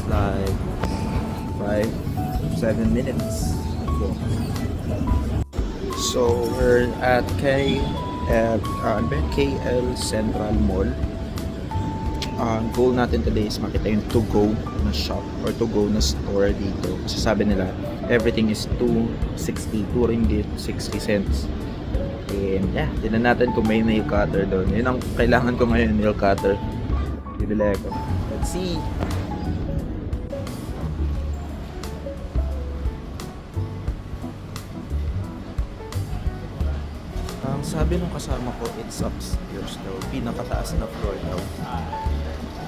like 5-7 minutes. So we're at KL Central Mall. Goal natin today is makita yung to-go na shop or to-go na store dito. Kasi sabi nila, everything is 260, 2 ringgit, 60 cents. And yeah, tinan natin kung may nail cutter doon. Yun ang kailangan ko ngayon, nail cutter. Bibili ko. Let's see. Ang sabi ng kasama ko, it's upstairs daw. Pinakataas na floor daw.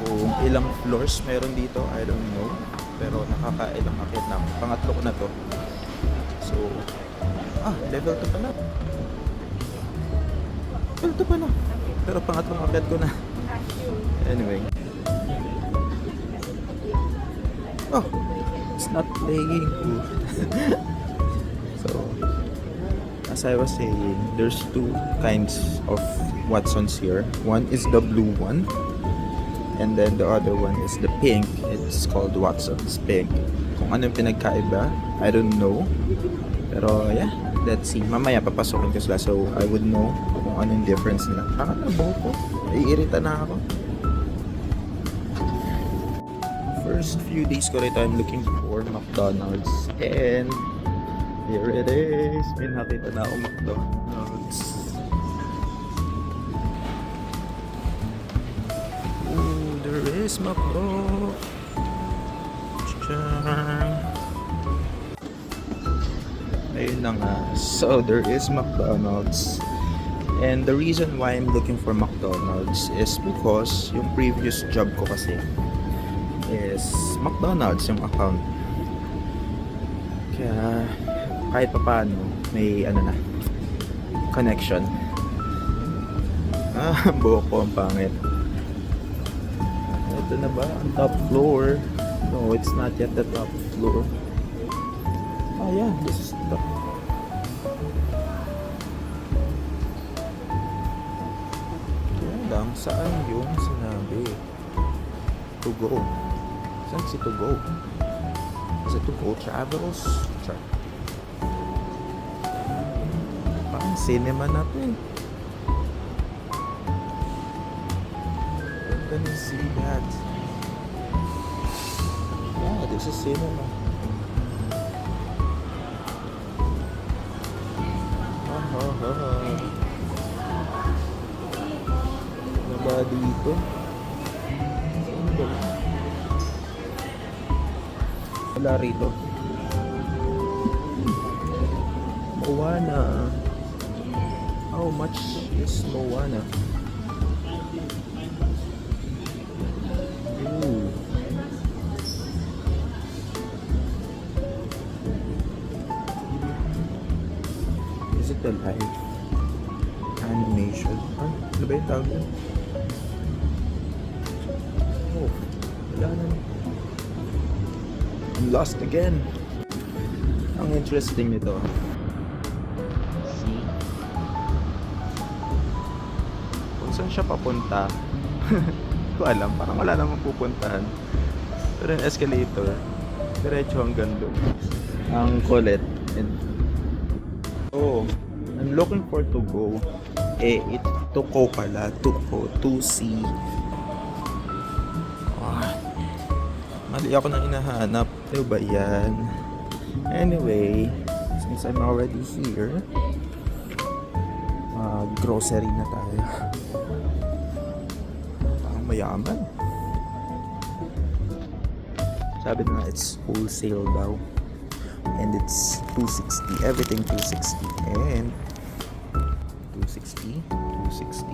Kung ilang floors meron dito, I don't know. Pero nakakailang akit na. Pangatlo ko na to. So, level 2 pa na. Level 2 pa na. Pero pangatlong akit ko na. Anyway. Oh, it's not playing. So, as I was saying, there's two kinds of Watsons here. One is the blue one. And then the other one is the pink. It's called Watson's Pink. Kung ano yung pinagkaiba, I don't know. Pero yeah, let's see. Mamaya papasokin ko sila so I would know kung ano yung difference nila. Bakit na buhok ko? Naiirita na ako. First few days ko rito, I'm looking for McDonald's. And here it is. May nakita na ako McDonald's. There is McDo. Ayun na nga. So there is McDonald's. And the reason why I'm looking for McDonald's is because yung previous job ko kasi is McDonald's yung account. Kaya kahit papaano may connection. Buhok ko ang pangit. Ito na ba? Ang top floor? No, it's not yet the top floor. Oh yeah, this is the top. Kaya lang, saan yung sinabi? To go. Saan si to go? Is it to go travels? Char. Parang cinema natin. Let me see that. Yeah, this is cinema. Ano ba dito? Ano ba? Wala rito. Moana. How much is Moana? Is it the live animation? Ano ba yung tawag yun? Oh, wala na. I'm lost again. Ang interesting nito. See? Kung saan siya papunta? Hindi ko alam. Parang wala namang pupuntahan. Pero yung escalator, diretso hanggang doon. Ang kulit. Oh, I'm looking for to go. It's to go pala. To go. To see. Mali ako nang hinahanap. Ano ba yan? Anyway, since I'm already here, grocery na tayo. Parang mayaman. Sabi na it's wholesale daw. And it's 260. Everything 260. And 260. 260.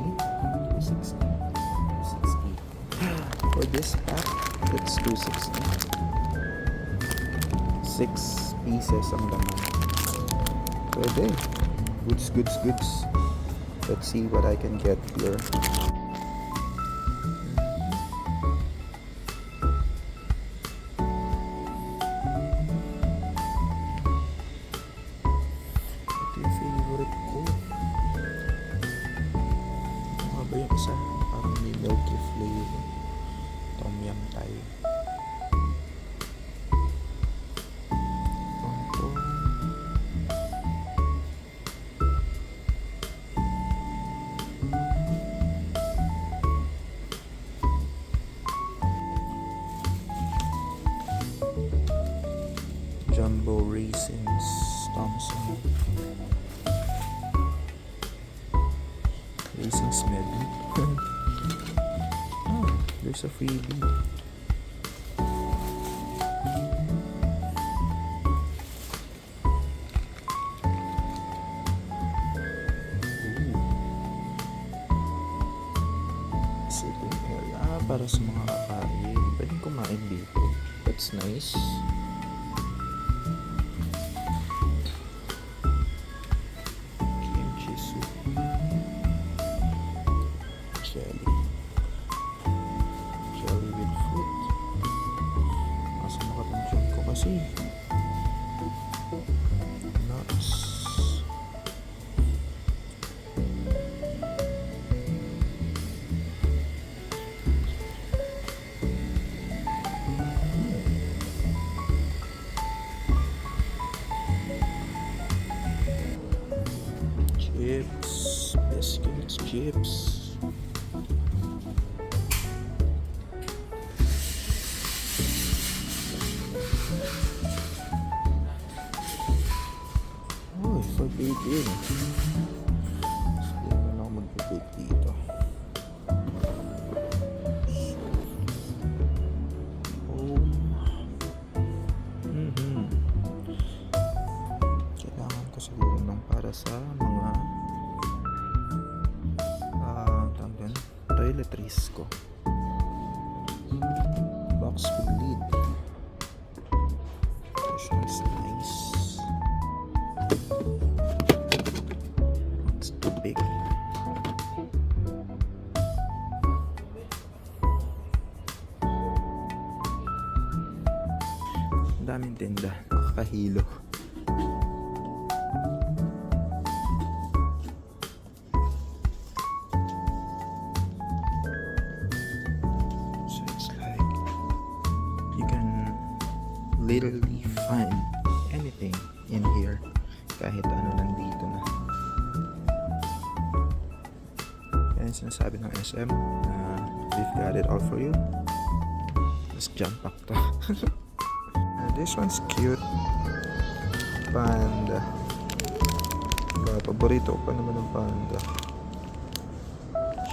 260. 260. For this pack, it's 260. 6 pieces ang laman. Pwede. Goods, goods, goods. Let's see what I can get here. Ito yung favorite ko. Ano ba yung isa? Parang may milky flavor. Tom yum Thai. Jumbo Raisins, Thompson. Raisins medley. Oh, there's a freebie. Sitting area para sa mga kakain. Pwedeng kumain dito. That's nice. Kimchi soup. Jelly. Jelly with fruit. Nasa makatansyon ko kasi. Nuts. Chips, biscuits, chips. Oh, forbidden. Hindi naman ako mag-bake dito. Kailangan ko siguro ng para sa mga toiletries ko. Box with lid. This one's nice. It's too big. Ang daming tinda. Nakakahilo. Literally find anything in here kahit ano nandito na. Yan sinasabi ng SM na we've got it all for you. Let's jump back to this one's cute. Panda. Paborito ko pa naman ng panda.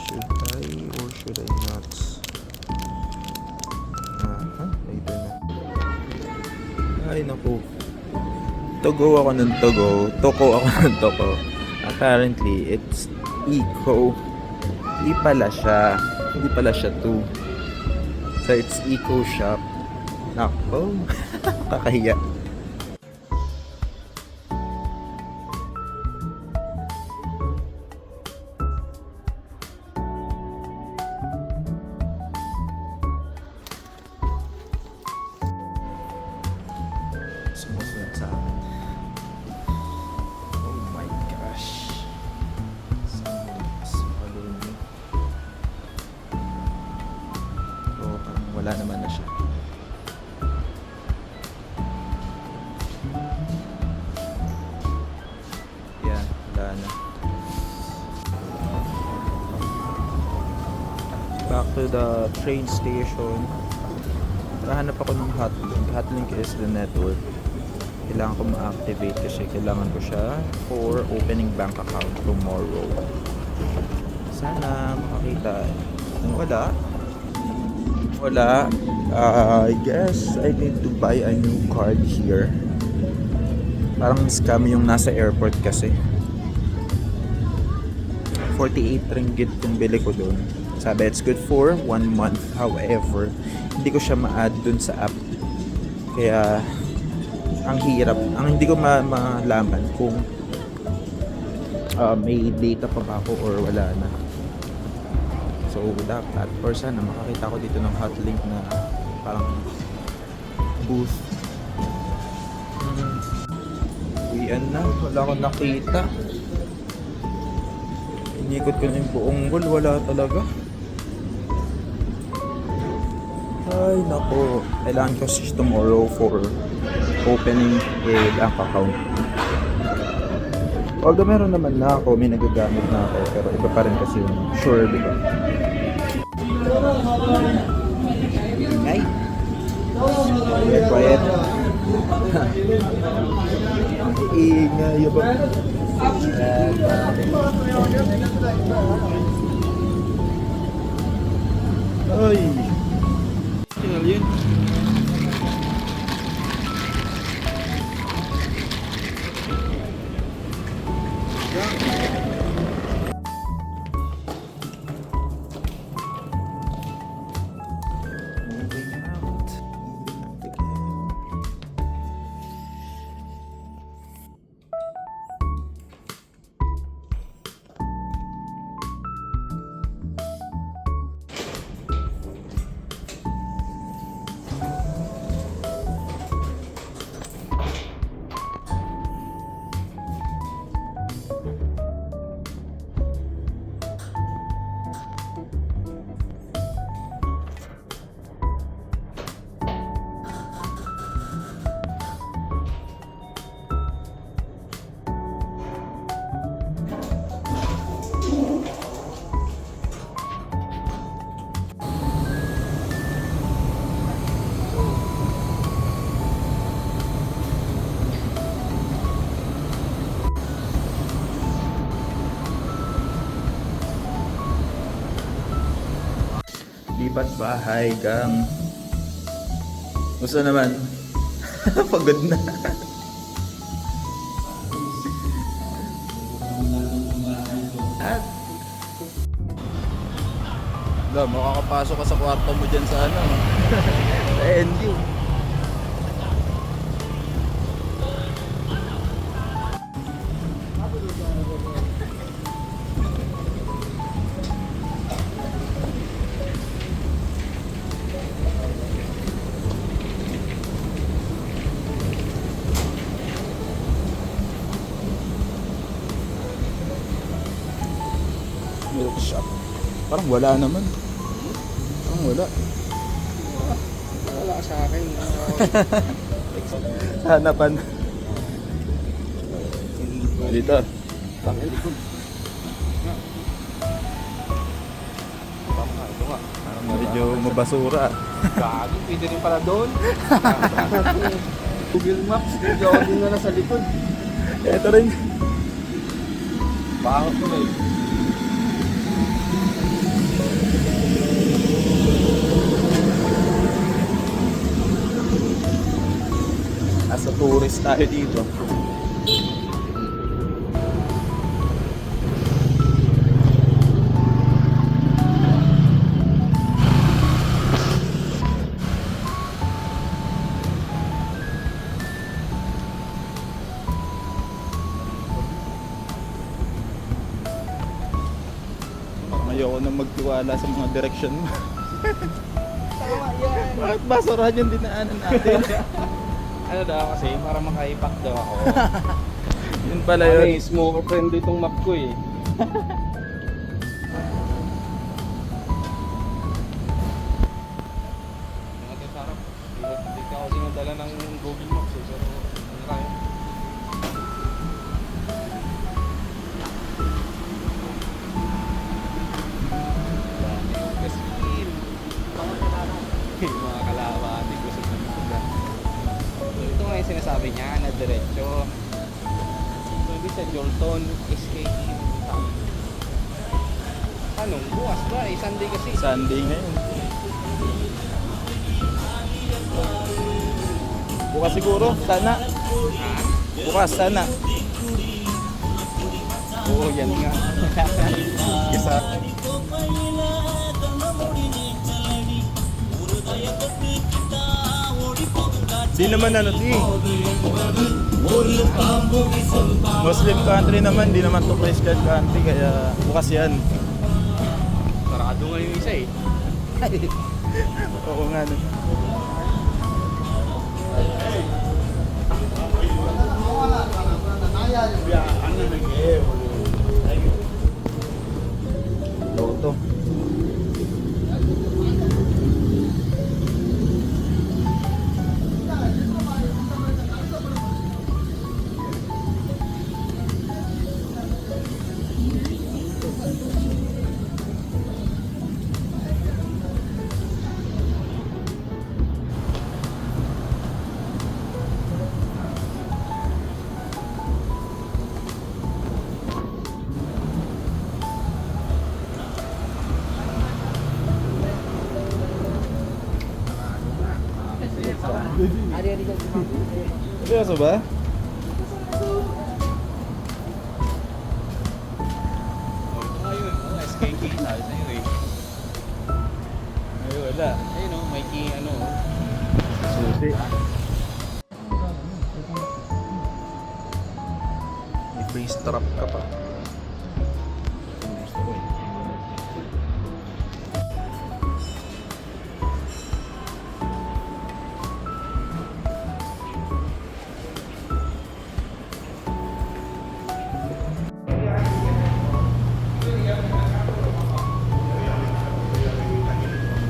Should I or should I not? Later na. Ay naku. Togo ako ng togo. Toko ako ng toko. Apparently, it's eco. Hindi pala siya 2. So, it's eco shop. Nako. Kakahiya. Sumusunod sa akin. Oh my gosh. Mas paluni. Pero parang wala naman na siya. Yan, wala na. Back to the train station. Nakahanap ako ng hotlink. Hotlink is the network. Kailangan ko ma-activate kasi kailangan ko siya for opening bank account tomorrow. Sana makakita. Wala. I guess I need to buy a new card here. Parang scam yung nasa airport kasi. 48 ringgit yung bili ko doon. Sabi it's good for 1 month. However, hindi ko siya ma-add dun sa app. Kaya ang hirap. Ang hindi ko malaman kung may data pa ba ako or wala na. So dapat or sana makakita ko dito ng hotlink na parang booth. Uwian na. Wala akong nakita. Inikot ko na yung buong mall. Wala talaga. Ay nako. Kailangan ko siya tomorrow for opening a bank account. Although meron naman na ako, may nagagamit na ako, pero iba pa rin kasi yung sure, di ba? Ay! Quiet. Ingay ba? Ay. Tingnan yun. Lipat bahay gang. Gusto naman. Pagod na. At makakapasok ka sa kwarto mo dyan sa ano. Sa NU. Milk shop. Parang wala naman. Parang wala. Wala sa akin. Hanapan. Dito. Bakit likod? Baka ito nga. Medyo mabasura. Gago, pwede rin pala doon. Google Maps, medyo ako din na nasa likod. Ito rin. Bakit ko na eh. Nasa tourist tayo dito. Ayoko na magtiwala sa mga direction mo. Tama yan. Bakit basurahan yung dinaanan natin? Ano daw kasi, para makaipak daw ako. Yun pala Ano yun. eh, smoker friendly itong map ko eh. Mga sarap. Hindi ka kasi nadala ng Google Maps eh. Pero ano tayo? Mga kalawati ko sa pagpunta. So ito nga yung sinasabi niya na diretso. So hindi sa Jolton, SKE. Anong bukas ba? Eh, Sunday kasi. Sunday ngayon. Bukas siguro, sana. Bukas, sana. Oo, yan nga. Isa. Di naman ano di. Muslim country naman, di naman to Christian country, kaya bukas yan. Sarado nga yung isa eh. Oo nga no. Loto. Seryoso ba? Ayun, SKK sabi sa'yo eh. Ayun, wala. Ayun o, may key ano. Susi. May free strap ka pa. Gusto ko eh.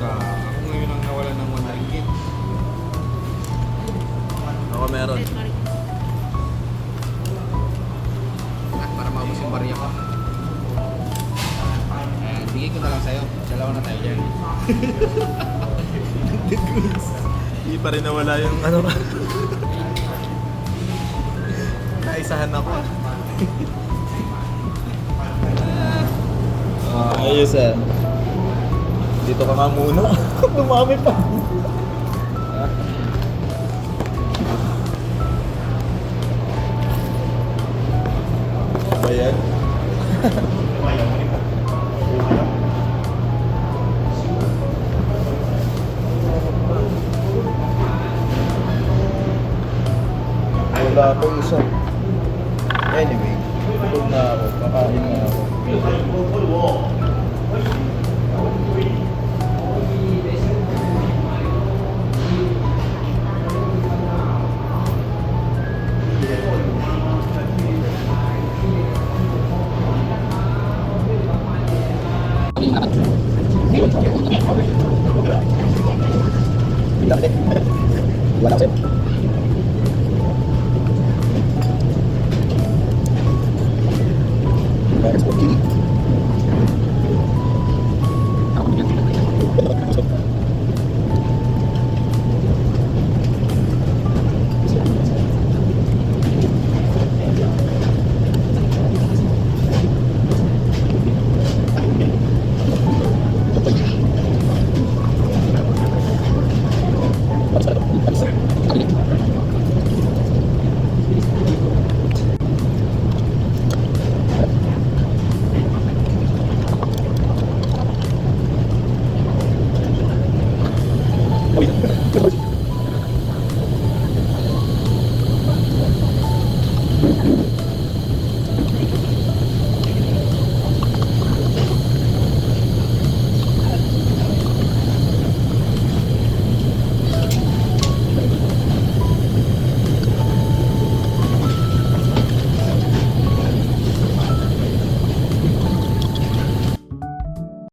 Ako ngayon ang nawalan ng 1 ringgit. Ako meron. Para maubos yung barya ko. Bigay ko na lang sa'yo. Dalawa na tayo dyan. Hindi pa rin nawala yung ano. Naisahan ako. Ayos ah. Dito ka nga muna. Dumami pa. Ayan. Wala pa isa. Anyway, tulog na ako. Kakain na ako. Wala kasi.